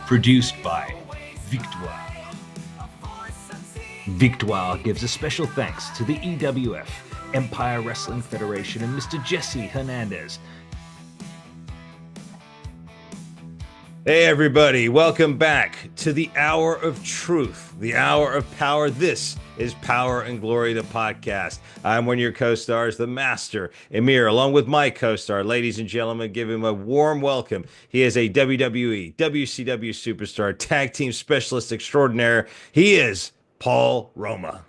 Produced by Victoire. Victoire gives a special thanks to the EWF, Empire Wrestling Federation, and Mr. Jesse Hernandez. Hey everybody, welcome back to the Hour of Truth, the Hour of Power. This is Power and Glory, the podcast. I'm one of your co-stars, the Master, Emir, along with my co-star. Ladies and gentlemen, give him a warm welcome. He is a WWE, WCW superstar, tag team specialist extraordinaire. He is Paul Roma.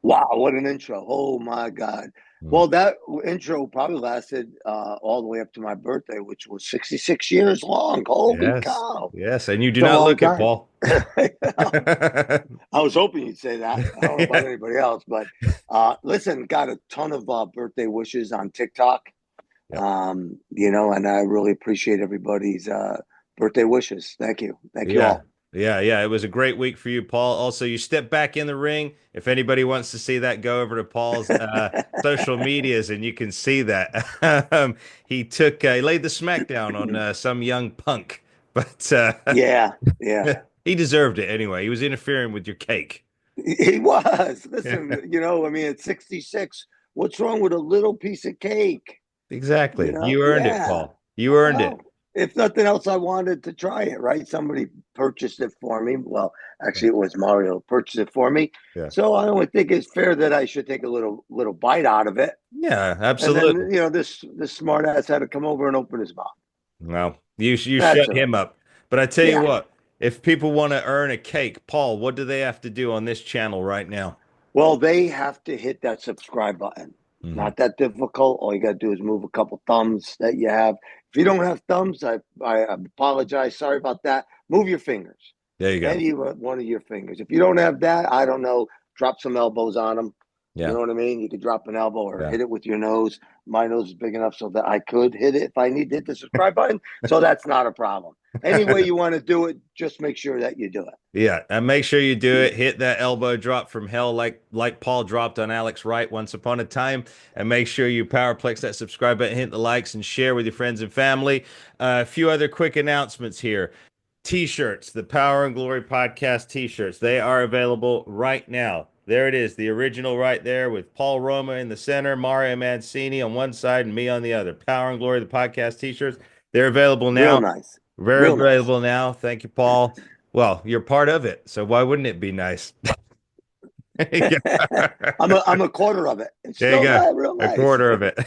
Wow, what an intro. Oh my God. Well, that intro probably lasted all the way up to my birthday, which was 66 years long. Holy cow. Yes, and you do not look it, Paul. I was hoping you'd say that. I don't know about anybody else, but listen, got a ton of birthday wishes on TikTok. Yep. And I really appreciate everybody's birthday wishes. Thank you. Thank you all. Yeah. It was a great week for you, Paul. Also, you stepped back in the ring. If anybody wants to see that, go over to Paul's social medias and you can see that. He laid the smackdown on some young punk, but yeah. He deserved it anyway. He was interfering with your cake. He was. Listen, at 66, what's wrong with a little piece of cake? Exactly. You earned it, Paul. You earned it. If nothing else, I wanted to try it, right? Somebody purchased it for me. Well, actually, it was Mario purchased it for me. Yeah. So I only think it's fair that I should take a little bite out of it. Yeah, absolutely. And then, this smart ass had to come over and open his mouth. Well, you shut him up. But I tell you what, if people want to earn a cake, Paul, what do they have to do on this channel right now? Well, they have to hit that subscribe button. Mm-hmm. Not that difficult. All you got to do is move a couple thumbs that you have. If you don't have thumbs, I apologize. Sorry about that. Move your fingers. There you go. Any one of your fingers. If you don't have that, I don't know. Drop some elbows on them. Yeah. You know what I mean? You could drop an elbow or hit it with your nose. My nose is big enough so that I could hit it if I need to hit the subscribe button. So that's not a problem. Any way you want to do it, just make sure that you do it. Yeah, and make sure you do it. Hit that elbow drop from hell like Paul dropped on Alex Wright once upon a time. And make sure you powerplex that subscribe button, hit the likes, and share with your friends and family. A few other quick announcements here. T-shirts, the Power and Glory podcast T-shirts. They are available right now. There it is, the original right there with Paul Roma in the center, Mario Mancini on one side, and me on the other. Power and Glory, the podcast T-shirts. They're available now. Real nice. Very available now. Thank you, Paul. Well, you're part of it, so why wouldn't it be nice? I'm a quarter of it. It's there you go. Real nice. A quarter of it.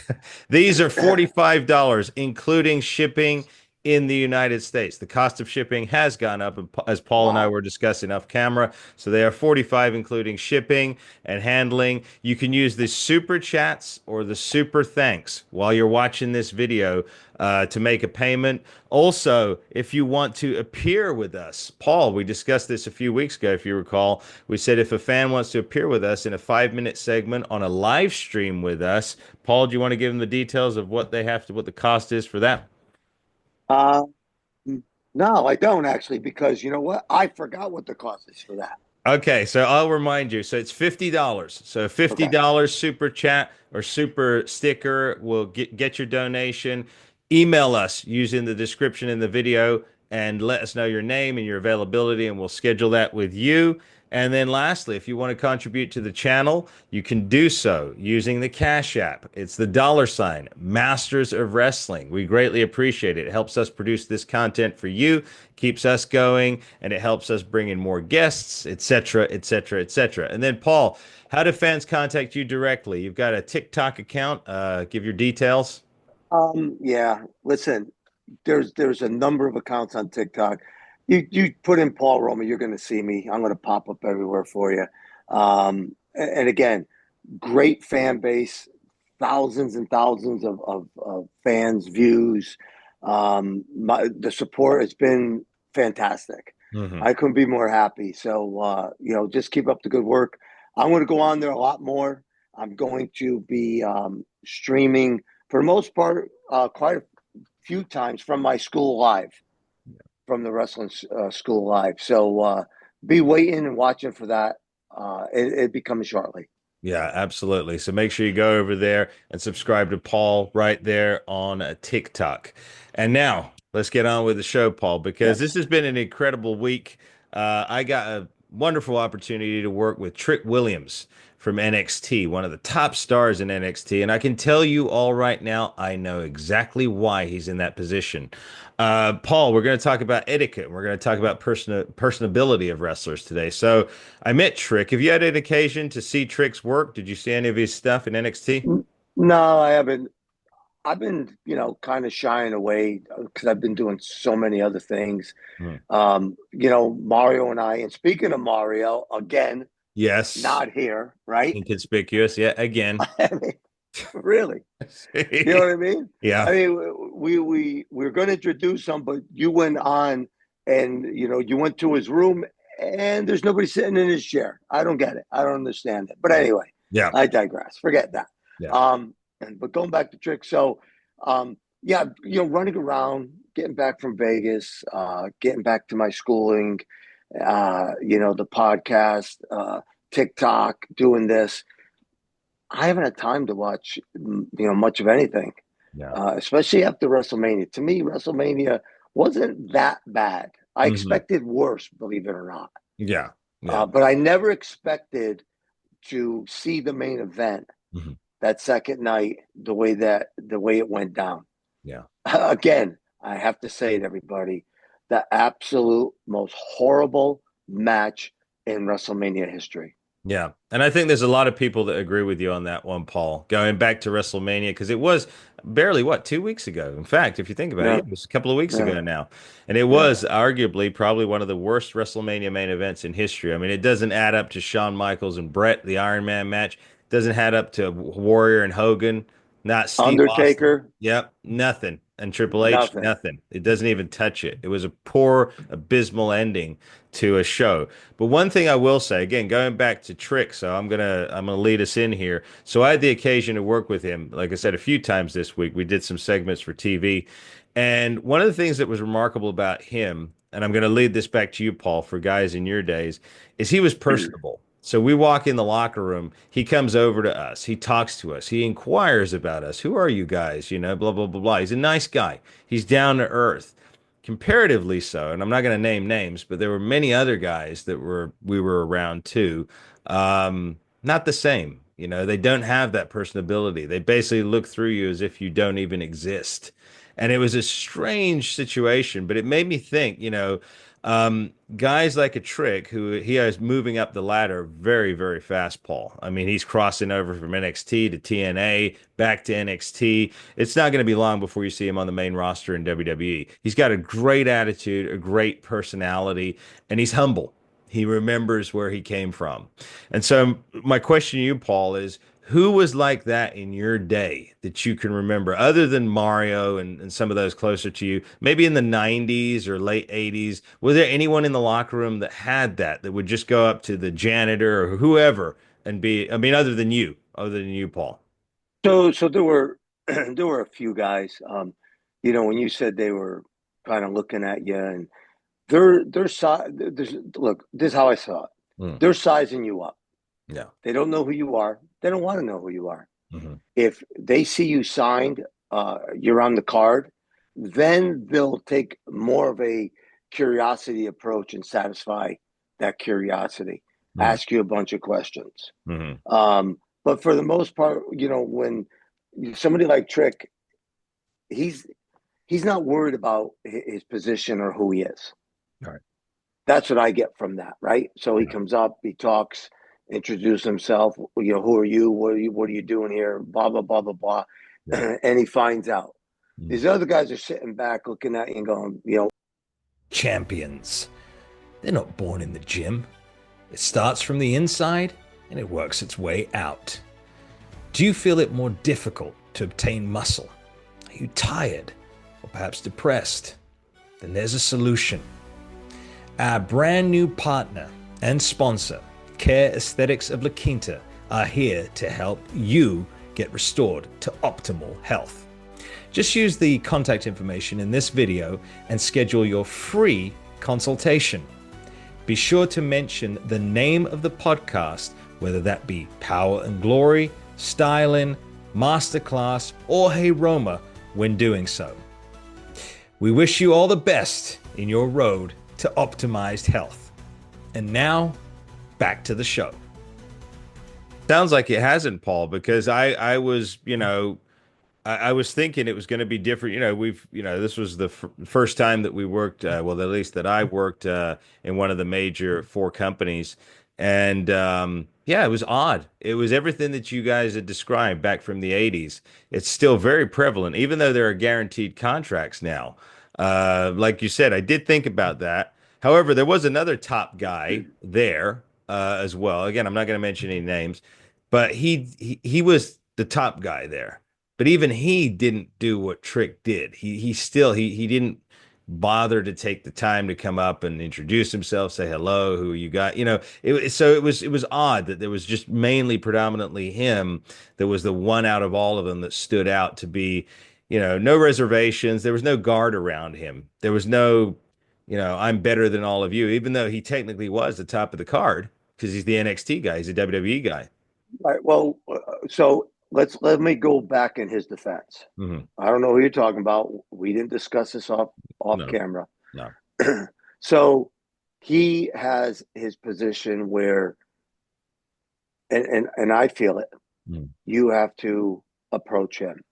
These are $45, including shipping in the United States. The cost of shipping has gone up, as Paul and I were discussing off camera. So they are $45, including shipping and handling. You can use the super chats or the super thanks while you're watching this video to make a payment. Also, if you want to appear with us, Paul, we discussed this a few weeks ago, if you recall. We said if a fan wants to appear with us in a 5-minute segment on a live stream with us, Paul, do you want to give them the details of what the cost is for that? No, I don't actually, because you know what? I forgot what the cost is for that. Okay, so I'll remind you. So it's $50. So $50 super chat or super sticker will get your donation. Email us using the description in the video and let us know your name and your availability, and we'll schedule that with you. And then lastly, if you want to contribute to the channel, you can do so using the Cash App. It's the $ Masters of Wrestling. We greatly appreciate it. It helps us produce this content for you, keeps us going, and it helps us bring in more guests, etc., etc., etc. And then, Paul, how do fans contact you directly? You've got a TikTok account. Give your details. Yeah. Listen, there's a number of accounts on TikTok. You put in Paul Roma, you're going to see me. I'm going to pop up everywhere for you. And again, great fan base, thousands and thousands of fans, views. The support has been fantastic. Mm-hmm. I couldn't be more happy. So, just keep up the good work. I'm going to go on there a lot more. I'm going to be streaming, for the most part, quite a few times from my school live. From the wrestling school live. So be waiting and watching for that. It be coming shortly. Yeah, absolutely. So make sure you go over there and subscribe to Paul right there on TikTok. And now Let's get on with the show, Paul, because this Yes. has been an incredible week. I got a wonderful opportunity to work with Trick Williams from NXT, one of the top stars in NXT. And I can tell you all right now, I know exactly why he's in that position. Paul, we're going to talk about etiquette. We're going to talk about personability of wrestlers today. So I met Trick. Have you had an occasion to see Trick's work? Did you see any of his stuff in NXT? No, I haven't. I've been, kind of shying away because I've been doing so many other things. Hmm. Mario and I, and speaking of Mario, again, Yes. not here, right? Inconspicuous. Yeah, again. I mean, really, you know what I mean? Yeah. I mean, we're going to introduce him, but you went on and you went to his room and there's nobody sitting in his chair. I don't get it. I don't understand it. But anyway, Yeah. I digress. Forget that. Yeah. But going back to Trick, so yeah, running around, getting back from Vegas, getting back to my schooling, the podcast, TikTok, doing this. I haven't had time to watch, much of anything, Yeah. especially after WrestleMania. To me, WrestleMania wasn't that bad. I Hmm. expected worse, believe it or not. Yeah. Yeah. But I never expected to see the main event Hmm. that second night the way it went down. Yeah. Again, I have to say it, everybody, the absolute most horrible match in WrestleMania history. Yeah. And I think there's a lot of people that agree with you on that one, Paul, going back to WrestleMania, because it was barely, what, 2 weeks ago. In fact, if you think about it, Yeah, yeah, it was a couple of weeks yeah, ago now. And it yeah. was arguably probably one of the worst WrestleMania main events in history. I mean, it doesn't add up to Shawn Michaels and Brett, the Iron Man match. It doesn't add up to Warrior and Hogan, not Steve Austin. Undertaker, Yep, nothing. And Triple H, nothing. nothing. It doesn't even touch it. It was a poor, abysmal ending to a show. But one thing I will say, again, going back to Trick, so I'm gonna lead us in here. So I had the occasion to work with him, like I said, a few times this week. We did some segments for TV. And one of the things that was remarkable about him, and I'm gonna lead this back to you, Paul, for guys in your days, is he was personable. So we walk in the locker room, he comes over to us, he talks to us, he inquires about us. Who are you guys? Blah, blah, blah, blah. He's a nice guy. He's down to earth, comparatively so. And I'm not going to name names, but there were many other guys that we were around too. Not the same. They don't have that personability. They basically look through you as if you don't even exist. And it was a strange situation, but it made me think, guys like a Trick, who he is moving up the ladder very, very fast, Paul. I mean, he's crossing over from NXT to TNA, back to NXT. It's not going to be long before you see him on the main roster in WWE. He's got a great attitude, a great personality, and he's humble. He remembers where he came from. And so, my question to you, Paul, is who was like that in your day that you can remember, other than Mario and some of those closer to you, maybe in the 90s or late 80s? Was there anyone in the locker room that had that would just go up to the janitor or whoever and be, I mean, other than you, Paul? So there were there were a few guys. When you said they were kind of looking at you and they're look, this is how I saw it. Mm, They're sizing you up. yeah. They don't know who you are. They don't want to know who you are. Hmm. If they see you signed, you're on the card, then they'll take more of a curiosity approach and satisfy that curiosity. Hmm. Ask you a bunch of questions. Hmm. But for the most part, when somebody like Trick, he's he's not worried about his position or who he is. All right. That's what I get from that, right? So he Yeah. comes up, he talks, introduces himself. Who are you? What are you doing here? Blah blah blah blah blah, Yeah. and he finds out. Mm. These other guys are sitting back, looking at you and going, Champions. They're not born in the gym. It starts from the inside and it works its way out. Do you feel it more difficult to obtain muscle? Are you tired or perhaps depressed? Then there's a solution. Our brand new partner and sponsor, Care Aesthetics of La Quinta, are here to help you get restored to optimal health. Just use the contact information in this video and schedule your free consultation. Be sure to mention the name of the podcast, whether that be Power and Glory, Styling, Masterclass, or Hey Roma when doing so. We wish you all the best in your road to optimized health. And now, back to the show. Sounds like it hasn't, Paul, because I was, I was thinking it was going to be different. This was the first time that we worked, well, at least that I worked in one of the major four companies. And yeah, it was odd. It was everything that you guys had described back from the 80s. It's still very prevalent, even though there are guaranteed contracts now. Like you said, I did think about that. However, there was another top guy there as well. Again, I'm not going to mention any names, but he was the top guy there. But even he didn't do what Trick did. He didn't bother to take the time to come up and introduce himself, say hello, who you got. So it was odd that there was just mainly predominantly him that was the one out of all of them that stood out to be, no reservations. There was no guard around him. There was no, I'm better than all of you, even though he technically was the top of the card because he's the NXT guy, he's a WWE guy. All right. Well, so let me go back in his defense. Hmm. I don't know who you're talking about. We didn't discuss this off No, camera. no. So he has his position where, and I feel it. Mm. You have to approach him.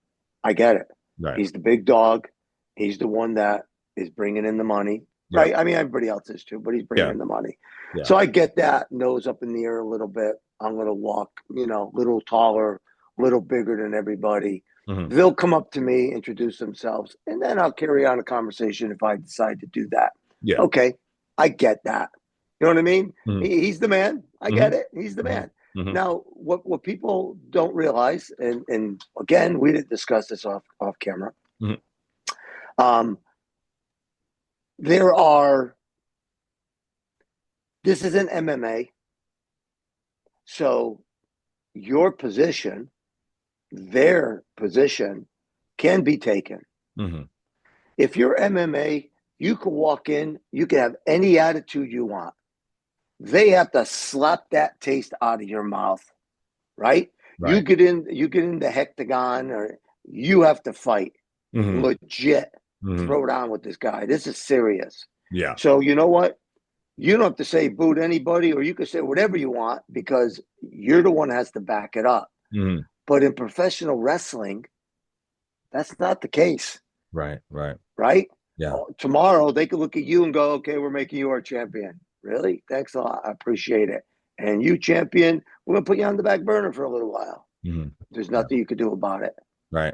I get it. Right. He's the big dog. He's the one that is bringing in the money. Yeah. Right. I mean, everybody else is too, but he's bringing Yeah. in the money. Yeah. So I get that. Nose up in the air a little bit. I'm going to walk, a little taller, a little bigger than everybody. Hmm. They'll come up to me, introduce themselves, and then I'll carry on a conversation if I decide to do that. Yeah. Okay. I get that. You know what I mean? Hmm. He's the man. I Hmm. get it. He's the Hmm. man. Hmm. Now, what people don't realize, and again, we didn't discuss this off camera. Hmm. Um, there are. This isn't MMA, so your position, their position, can be taken. Hmm. If you're MMA, you can walk in, you can have any attitude you want. They have to slap that taste out of your mouth, right? Right. You get in the hectagon, or you have to fight Hmm. legit. Hmm. Throw down with this guy. This is serious. Yeah. So you know what? You don't have to say boo to anybody, or you can say whatever you want because you're the one that has to back it up. Hmm. But in professional wrestling, that's not the case, Right. Right. right? Yeah. Tomorrow they could look at you and go, "Okay, we're making you our champion." Really? Thanks a lot. I appreciate it. And you champion, we're gonna put you on the back burner for a little while. Hmm. There's Yeah. nothing you could do about it. Right.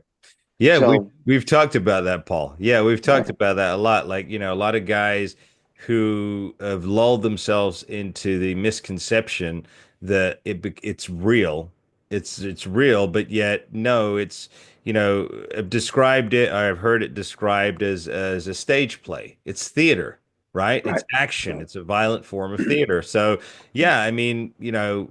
Yeah, So, we've talked about that, Paul. Yeah, we've talked right, about that a lot. Like, a lot of guys who have lulled themselves into the misconception that it's real. It's real, but yet no, I've described it, I've heard it described as a stage play. It's theater, right? It's right, action. right, It's a violent form of theater. So, yeah, I mean,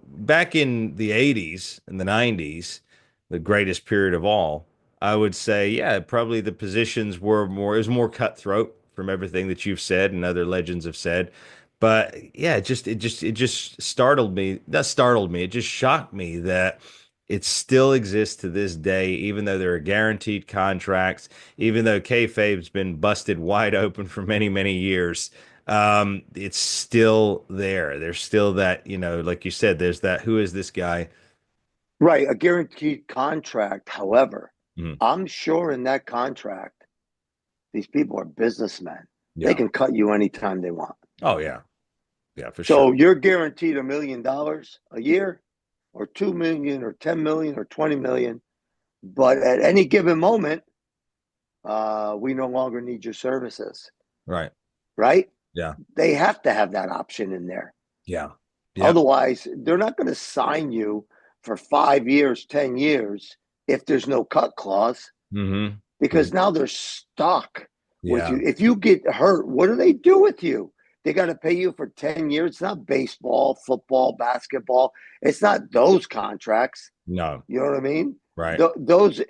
back in the 80s and the 90s, the greatest period of all, I would say, yeah, probably the positions were more, it was more cutthroat from everything that you've said and other legends have said. But yeah, it just startled me. That startled me. It just shocked me that it still exists to this day, even though there are guaranteed contracts, even though kayfabe's been busted wide open for many, many years. It's still there. There's still that, like you said, there's that, who is this guy? right. A guaranteed contract. However, Mhm. I'm sure in that contract, these people are businessmen. They Yeah. can cut you anytime they want. Oh, yeah. Yeah, for sure. So you're guaranteed $1 million a year, or 2 million, or 10 million, or 20 million. But at any given moment, we no longer need your services, Right. right? Yeah. They have to have that option in there. Yeah. Yeah. Otherwise, they're not going to sign you for 5 years, 10 years if there's no cut clause, Hmm. because now they're stuck with Yeah. you. If you get hurt, what do they do with you? They got to pay you for 10 years. It's not baseball, football, basketball. It's not those contracts. No. You know what I mean? Right.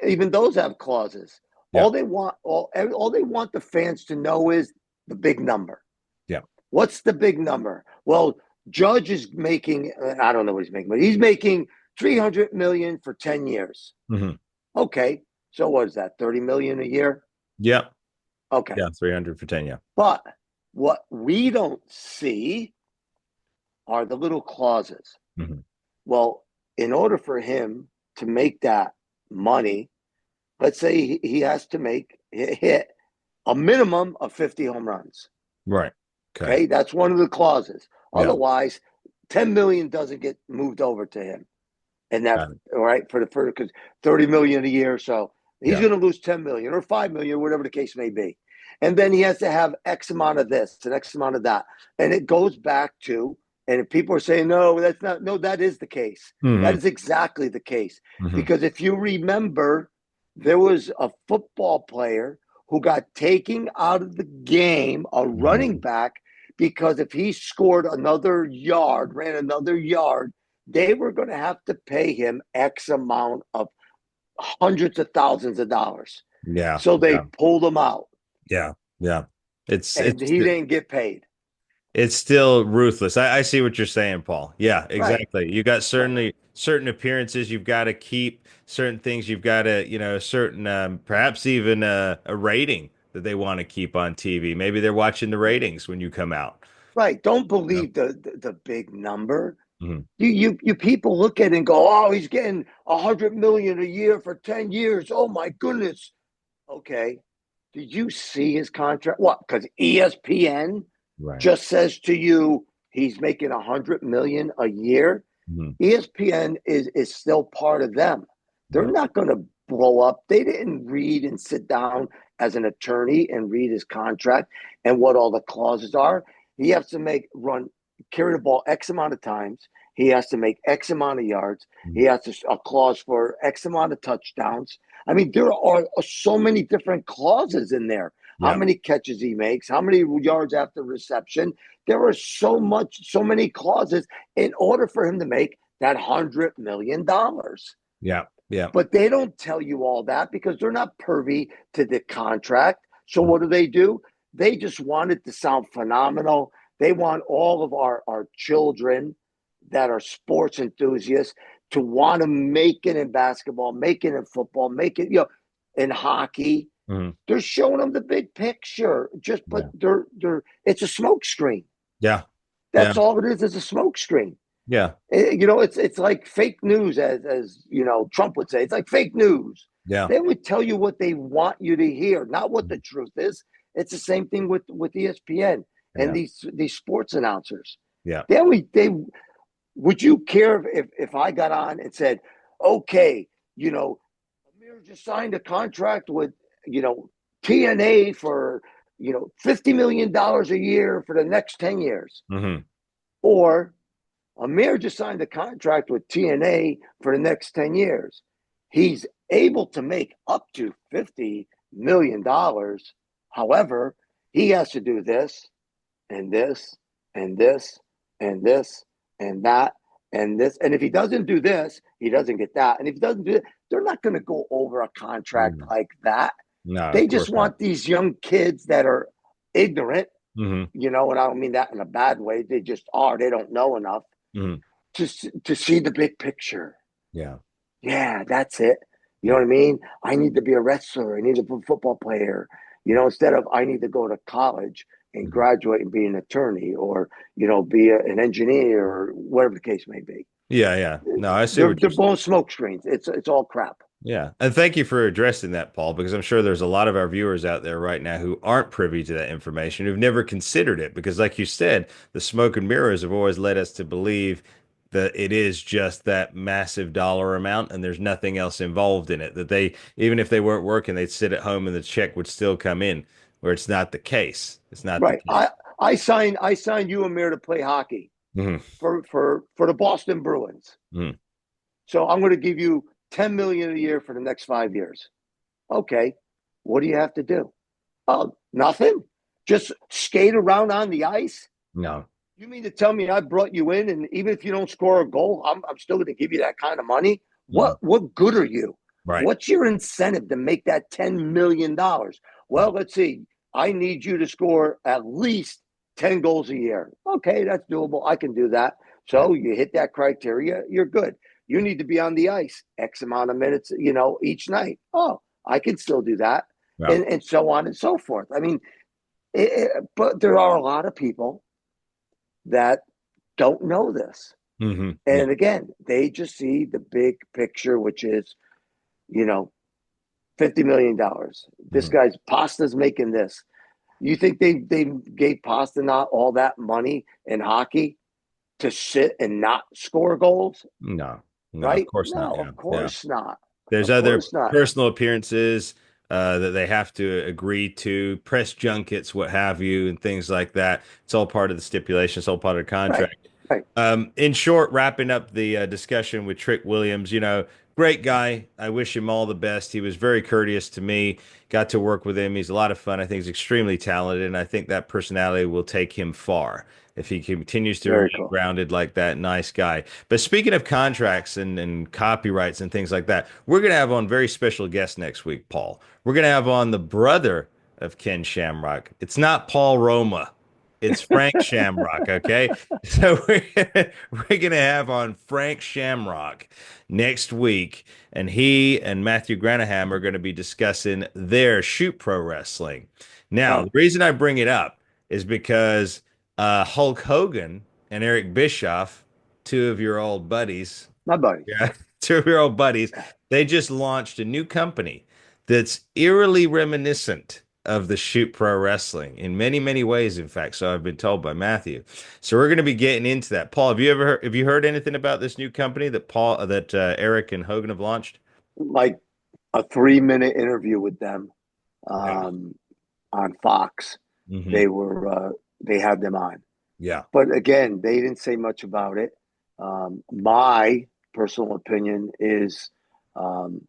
Even those have clauses. Yeah. All they want the fans to know is the big number. Yeah. What's the big number? Well, Judge is making, I don't know what he's making, but he's making 300 million for 10 years. Hmm. Okay. So what is that? 30 million a year? Yeah. Okay. Yeah, 300 for 10. Yeah. But what we don't see are the little clauses. Hmm. Well, in order for him to make that money, let's say he has to hit a minimum of 50 home runs. Right. Okay. Okay, that's one of the clauses. Yeah. Otherwise, 10 million doesn't get moved over to him. And that, Got it. all right, for because 30 million a year, so he's Yeah. going to lose 10 million or 5 million, whatever the case may be. And then he has to have X amount of this and X amount of that. And it goes back to, and if people are saying, no, that's not, no, that is the case. That Hmm. is exactly the case. Hmm. Because if you remember, there was a football player who got taken out of the game, a running Hmm. back, because if he scored another yard, ran another yard, they were going to have to pay him X amount of hundreds of thousands of dollars. Yeah. So they Yeah. pulled him out Yeah. Yeah. It's and it's he didn't get paid. it's still ruthless. I see what you're saying, Paul. Yeah, Right, exactly. You got right, certainly certain appearances you've got to keep, certain things you've got to, certain perhaps even a rating that they want to keep on TV. Maybe they're watching the ratings when you come out. right. Don't Yeah. believe the big number. Mhm. You people look at it and go, oh, he's getting 100 million a year for 10 years. Oh my goodness. Okay. Did you see his contract? What? Because ESPN Right. just says to you he's making 100 million a year. Mhm. ESPN is still part of them. They're Yeah. not going to blow up. They didn't read and sit down as an attorney and read his contract and what all the clauses are. He has to carry the ball X amount of times. He has to make X amount of yards. He Mhm. has a clause for X amount of touchdowns. I mean, there are so many different clauses in there. How Yeah. many catches he makes, how many yards after reception. There are so many clauses in order for him to make that $100 million. Yeah. Yeah. But they don't tell you all that because they're not privy to the contract. So Mhm. what do? They just want it to sound phenomenal. They want all of our children that are sports enthusiasts to want to make it in basketball, make it in football, make it, in hockey. Mhm. They're showing them the big picture. But Yeah. they're it's a smoke screen. Yeah. Yeah. That's all it is a smoke screen. Yeah. It's like fake news, as Trump would say. It's like fake news. Yeah. They would tell you what they want you to hear, not what the truth is. It's the same thing with ESPN and Yeah. these sports announcers. Yeah. They would you care if I got on and said, okay, Amir just signed a contract with TNA for $50 million a year for the next 10 years, Hmm. or Amir just signed a contract with TNA for the next 10 years. He's able to make up to $50 million. However, he has to do this and this and this and this and that and this. And if he doesn't do this, he doesn't get that. And if he doesn't do it, they're not going to go over a contract like that. No, of They just course not. want these young kids that are ignorant, Hmm. and I don't mean that in a bad way. They just are. They don't know enough Hmm. to see the big picture. Yeah. Yeah, that's it. You know Yeah. what I mean? I need to be a wrestler. I need to be a football player. Instead of I need to go to college and Mhm. graduate and be an attorney, or be an engineer, or whatever the case may be. Yeah. Yeah. No, I see They're what you're they're saying. blowing smoke screens. It's all crap. Yeah. And thank you for addressing that, Paul, because I'm sure there's a lot of our viewers out there right now who aren't privy to that information, who've never considered it. Because, like you said, the smoke and mirrors have always led us to believe that it is just that massive dollar amount and there's nothing else involved in it. That they, even if they weren't working, they'd sit at home and the check would still come in, where it's not the case. It's not the Right. I case. I signed you, Amir, to play hockey Hmm. for the Boston Bruins. Hmm. So I'm going to give you 10 million a year for the next 5 years. Okay. What do you have to do? Oh, nothing. Just skate around on the ice. No. You mean to tell me I brought you in, and even if you don't score a goal, I'm still going to give you that kind of money? Hmm. What good are you? Right. What's your incentive to make that $10 million? Yeah. Well, let's see. I need you to score at least 10 goals a year. Okay, that's doable. I can do that. Yeah. So you hit that criteria, you're good. You need to be on the ice X amount of minutes, each night. Oh, I can still do that. Yeah. and so on and so forth. I mean, but there are a lot of people that don't know this. Yeah. And again, they just see the big picture, which is, you know, $50 million. This Mhm. guy's Pasta's making this. You think they gave Pasta not all that money in hockey to sit and not score goals? No, no, of Right? course not. No, Yeah. of Yeah. course not. There's Of other course not. personal appearances that they have to agree to, press junkets, what have you, and things like that. It's all part of the stipulation. It's all part of the Right. contract. Right. In short, wrapping up the discussion with Trick Williams, great guy. I wish him all the best. He was very courteous to me. Got to work with him. He's a lot of fun. I think he's extremely talented, and I think that personality will take him far if he continues to Very remain cool. grounded like that. Nice guy. But speaking of contracts and copyrights and things like that, we're going to have on very special guest next week, Paul. We're going to have on the brother of Ken Shamrock. It's not Paul Roma. It's Frank Shamrock, okay? So we're gonna have on Frank Shamrock next week, and he and Matthew Granaham are going to be discussing their Shoot Pro Wrestling. Now, Oh, the reason I bring it up is because Hulk Hogan and Eric Bischoff, two of your old buddies, my buddies. yeah, 2 year old buddies. They just launched a new company that's eerily reminiscent of the Shoot Pro Wrestling in many, many ways, in fact. So I've been told by Matthew. So we're going to be getting into that. Paul, have you heard anything about this new company that Eric and Hogan have launched? Like a 3 minute interview with them Yeah. um, on Fox. Hmm. They were they had them on. Yeah. But again, they didn't say much about it. My personal opinion is um,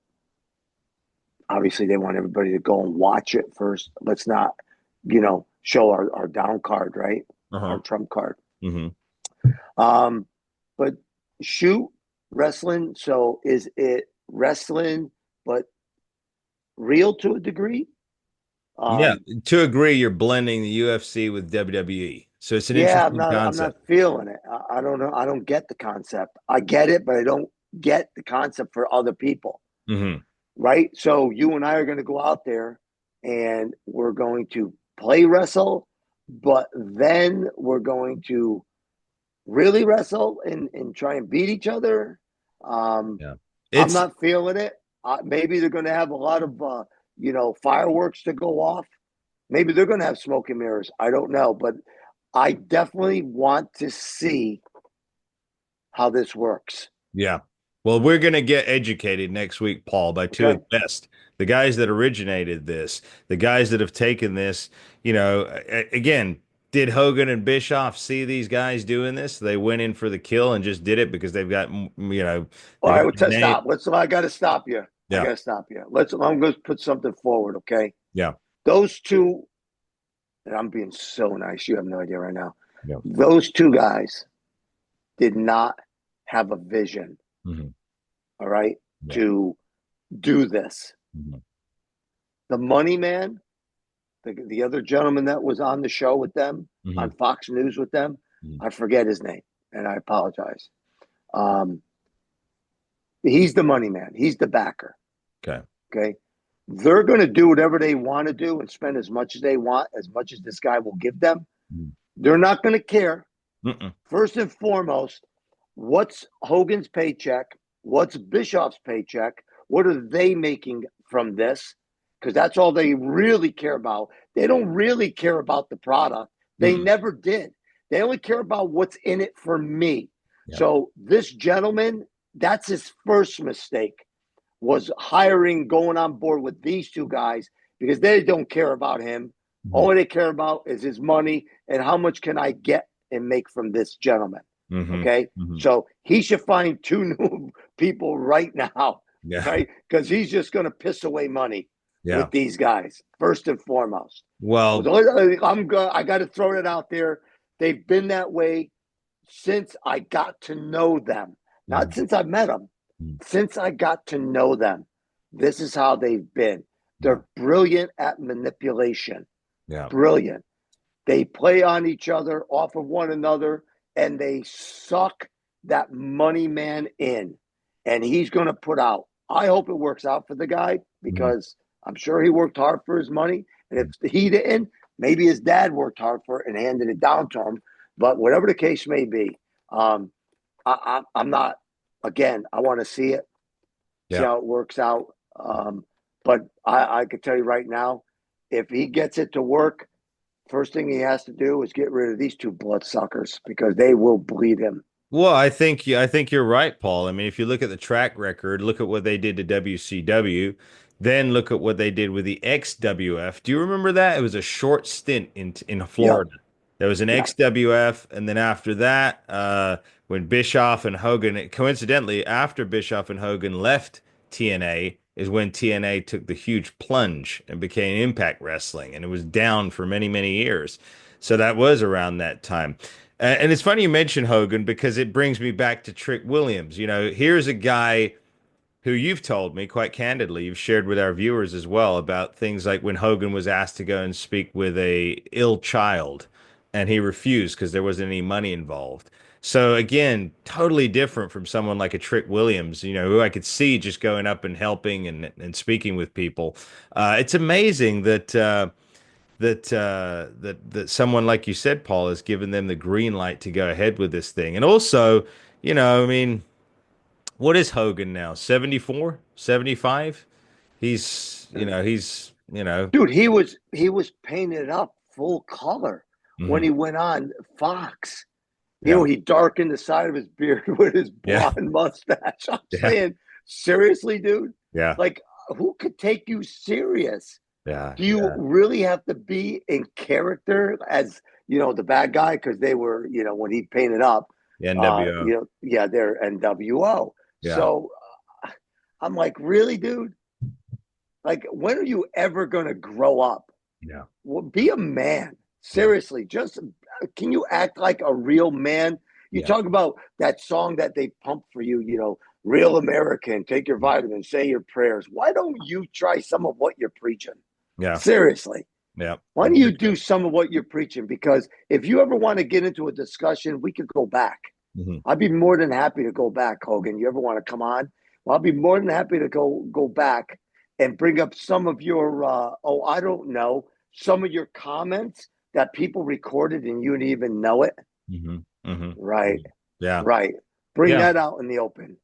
obviously they want everybody to go and watch it first. Let's not, show our down card, right? Uh-huh. Our trump card. Hmm. Um, but shoot wrestling. So is it wrestling, but real to a degree? Yeah. Um, To agree, you're blending the UFC with WWE. So it's an yeah, interesting I'm not concept. feeling it. I don't know. I don't get the concept. I get it, but I don't get the concept for other people. Hmm. Right? So you and I are going to go out there and we're going to play wrestle, but then we're going to really wrestle and try and beat each other. Um, Yeah. I'm It's not feeling it. Maybe they're going to have a lot of, fireworks to go off. Maybe they're going to have smoke and mirrors. I don't know, but I definitely want to see how this works. Yeah. Well, we're going to get educated next week, Paul, by two of Okay. the best, the guys that originated this, the guys that have taken this. Again, did Hogan and Bischoff see these guys doing this? They went in for the kill and just did it because they've got, All they've right, got well, a name. stop. I got to stop you. I Yeah. got to stop you. I'm going to put something forward, okay? Yeah. Those two, and I'm being so nice. You have no idea right now. Yeah. Those two guys did not have a vision, Hmm. all right, Yeah. to do this. Hmm. The money man, the other gentleman that was on the show with them, Hmm. on Fox News with them, I forget his name, and I apologize. Um, he's the money man. He's the backer. Okay. Okay. They're going to do whatever they want to do and spend as much as they want, as much as this guy will give them. They're not going to care. Mm-mm. First and foremost, what's Hogan's paycheck? What's Bischoff's paycheck? What are they making from this? Because that's all they really care about. They don't really care about the product. They Mm-mm. never did. They only care about what's in it for me. Yeah. So this gentleman, that's his first mistake, was going on board with these two guys because they don't care about him. Hmm. All they care about is his money and how much can I get and make from this gentleman. Hmm. Okay. Hmm. So he should find two new people right now, Yeah. right? Because he's just going to piss away money Yeah. with these guys, first and foremost. Well, I got to throw it out there. They've been that way since I got to know them, not mhm. since I met them, Mhm. since I got to know them. This is how they've been. Yeah. They're brilliant at manipulation. Yeah. Brilliant. They play on each other, off of one another, and they suck that money man in. And he's going to put out. I hope it works out for the guy Mhm. because I'm sure he worked hard for his money. And if he didn't, maybe his dad worked hard for it and handed it down to him. But whatever the case may be, I'm not, again, I want to see Yeah. how it works out. But I could tell you right now, if he gets it to work, first thing he has to do is get rid of these two bloodsuckers because they will bleed him. Well, I think you're right, Paul. I mean, if you look at the track record, look at what they did to WCW, then look at what they did with the XWF. Do you remember that? It was a short stint in Yep. Florida. There was an Yeah. XWF, and then after that, when Bischoff and Hogan, coincidentally, after Bischoff and Hogan left TNA, is when TNA took the huge plunge and became Impact Wrestling, and it was down for many, many years. So that was around that time. And it's funny you mention Hogan because it brings me back to Trick Williams. You know, here's a guy who you've told me quite candidly, you've shared with our viewers as well about things like when Hogan was asked to go and speak with a ill child and he refused because there wasn't any money involved. So again, totally different from someone like a Trick Williams, you know, who I could see just going up and helping and speaking with people. It's amazing that someone like you said, Paul, has given them the green light to go ahead with this thing. And also, you know, I mean, what is Hogan now? 74, 75? He's Dude, he was painted up full color when mhm. he went on Fox. Yeah. He darkened the side of his beard with his Yeah. blonde mustache. I'm Yeah. saying, seriously, dude? Yeah. Like, who could take you serious? Yeah. Do you Yeah. really have to be in character as, the bad guy? Because they were, when he painted up, The NWO. yeah, they're NWO. Yeah. So I'm like, really, dude? Like, when are you ever going to grow up? Yeah. Well, be a man. Yeah. Seriously, just can you act like a real man? You Yeah. talk about that song that they pump for you, real American, take your vitamins, say your prayers. Why don't you try some of what you're preaching? Yeah. Seriously. Yeah. Why don't you do some of what you're preaching? Because if you ever want to get into a discussion, we could go back. Hmm. I'd be more than happy to go back, Hogan. You ever want to come on? Well, I'll be more than happy to go back and bring up some of your I don't know, some of your comments that people recorded and you didn't even know it. Hmm. Hmm. Right, Yeah. right. Bring Yeah. that out in the open.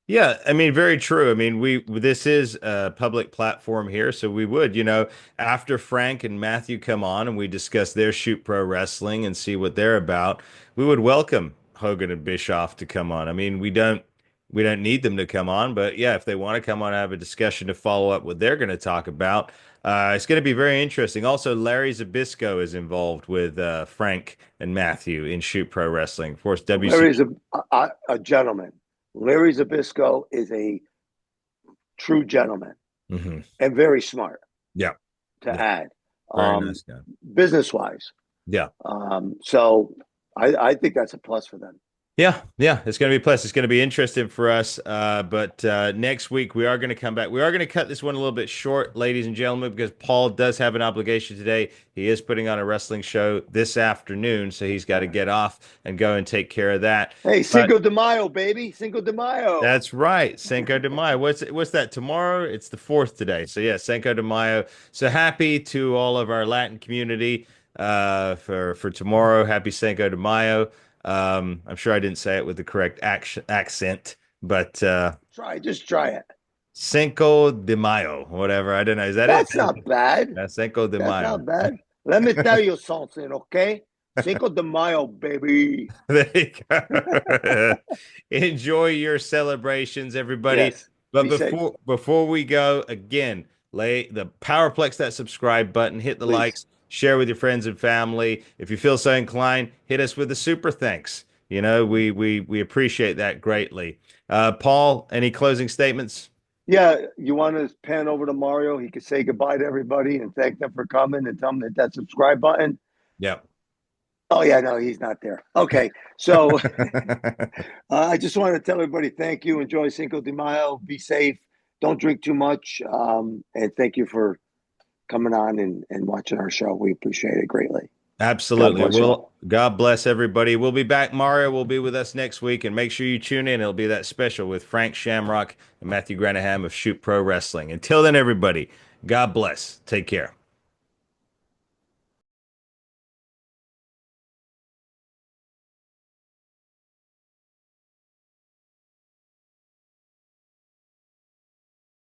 Yeah, I mean, very true. I mean, we this is a public platform here, so we would, you know, after Frank and Matthew come on and we discuss their Shoot Pro Wrestling and see what they're about, we would welcome Hogan and Bischoff to come on. I mean, we don't need them to come on, but yeah, if they want to come on and have a discussion to follow up what they're going to talk about, it's going to be very interesting. Also, Larry Zbyszko is involved with Frank and Matthew in Shoot Pro Wrestling. Of course, WC. Larry's a gentleman. Larry Zbyszko is a true gentleman Hmm. and very smart Yeah, to yeah, add, very nice guy. business wise. Yeah. So I think that's a plus for them. Yeah, yeah, it's going to be plus. It's going to be interesting for us. But next week we are going to come back. We are going to cut this one a little bit short, ladies and gentlemen, because Paul does have an obligation today. He is putting on a wrestling show this afternoon, so he's got to get off and go and take care of that. Hey, But Cinco de Mayo, baby. Cinco de Mayo. that's right, Cinco de Mayo. What's that tomorrow? It's the fourth today. So yeah, Cinco de Mayo. So happy to all of our Latin community for tomorrow. Happy Cinco de Mayo. I'm sure I didn't say it with the correct accent, but Just try it. Cinco de Mayo, whatever. I don't know. Is that it? That's not bad. Cinco de That's Mayo. not bad. Let me tell you something, okay? Cinco de Mayo, baby. There you go. Enjoy your celebrations, everybody. Yes. But Be safe, before we go, again, lay the powerplex that subscribe button, hit the please. likes, share with your friends and family. If you feel so inclined, hit us with a super thanks. You know, we appreciate that greatly. Paul, any closing statements? Yeah, you want to pan over to Mario? He could say goodbye to everybody and thank them for coming and tell them that subscribe button. Yeah. Oh, yeah, no, he's not there. Okay, so I just want to tell everybody thank you. Enjoy Cinco de Mayo. Be safe. Don't drink too much. And thank you for coming on and watching our show. We appreciate it greatly. God Absolutely. bless you. Well, God bless everybody. We'll be back. Mario will be with us next week, and make sure you tune in. It'll be that special with Frank Shamrock and Matthew Granaham of Shoot Pro Wrestling. Until then, everybody, God bless. Take care.